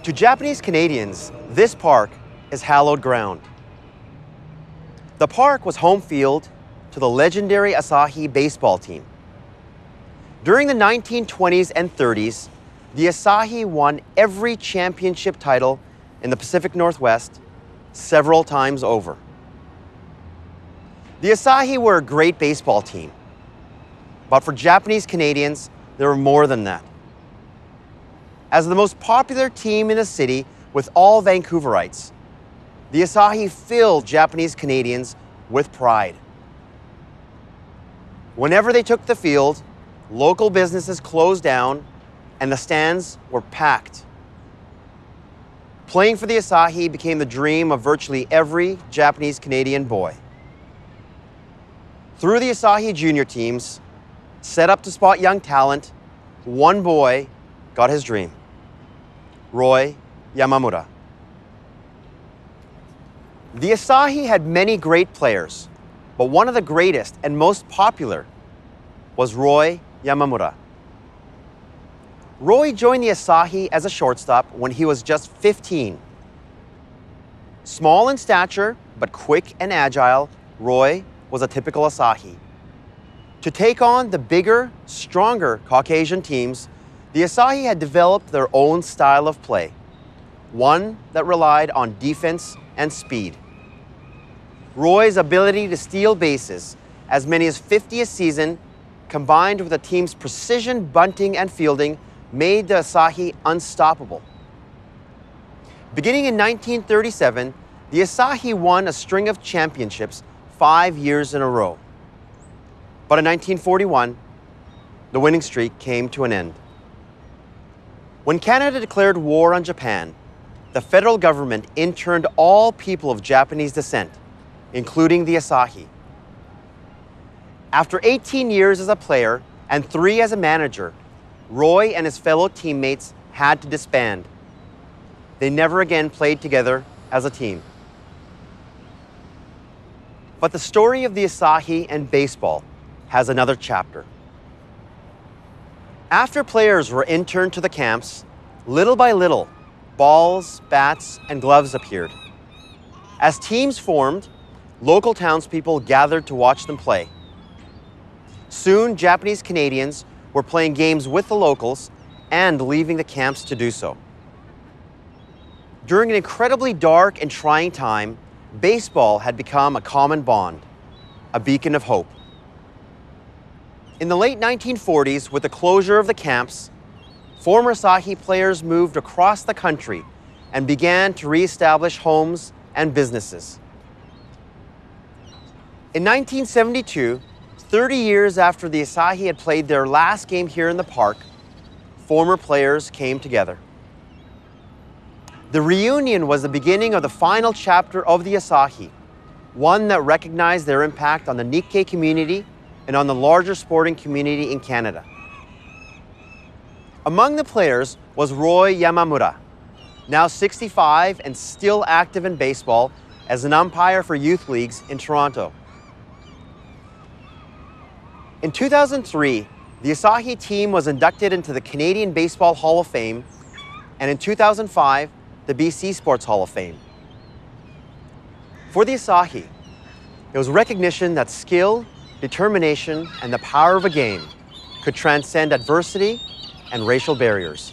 To Japanese Canadians, this park is hallowed ground. The park was home field to the legendary Asahi baseball team. During the 1920s and 30s, the Asahi won every championship title in the Pacific Northwest several times over. The Asahi were a great baseball team, but for Japanese Canadians, they were more than that. As the most popular team in the city with all Vancouverites, the Asahi filled Japanese Canadians with pride. Whenever they took the field, local businesses closed down and the stands were packed. Playing for the Asahi became the dream of virtually every Japanese Canadian boy. Through the Asahi junior teams, set up to spot young talent, one boy got his dream: Roy Yamamura. The Asahi had many great players, but one of the greatest and most popular was Roy Yamamura. Roy joined the Asahi as a shortstop when he was just 15. Small in stature, but quick and agile, Roy was a typical Asahi. To take on the bigger, stronger Caucasian teams, the Asahi had developed their own style of play, one that relied on defense and speed. Roy's ability to steal bases, as many as 50 a season, combined with the team's precision bunting and fielding, made the Asahi unstoppable. Beginning in 1937, the Asahi won a string of championships 5 years in a row. But in 1941, the winning streak came to an end. When Canada declared war on Japan, the federal government interned all people of Japanese descent, including the Asahi. After 18 years as a player and 3 as a manager, Roy and his fellow teammates had to disband. They never again played together as a team. But the story of the Asahi and baseball has another chapter. After players were interned to the camps, little by little, balls, bats, and gloves appeared. As teams formed, local townspeople gathered to watch them play. Soon, Japanese Canadians were playing games with the locals and leaving the camps to do so. During an incredibly dark and trying time, baseball had become a common bond, a beacon of hope. In the late 1940s, with the closure of the camps, former Asahi players moved across the country and began to reestablish homes and businesses. In 1972, 30 years after the Asahi had played their last game here in the park, former players came together. The reunion was the beginning of the final chapter of the Asahi, one that recognized their impact on the Nikkei community and on the larger sporting community in Canada. Among the players was Roy Yamamura, now 65 and still active in baseball as an umpire for youth leagues in Toronto. In 2003, the Asahi team was inducted into the Canadian Baseball Hall of Fame, and in 2005, the BC Sports Hall of Fame. For the Asahi, it was recognition that skill, determination, and the power of a game could transcend adversity and racial barriers.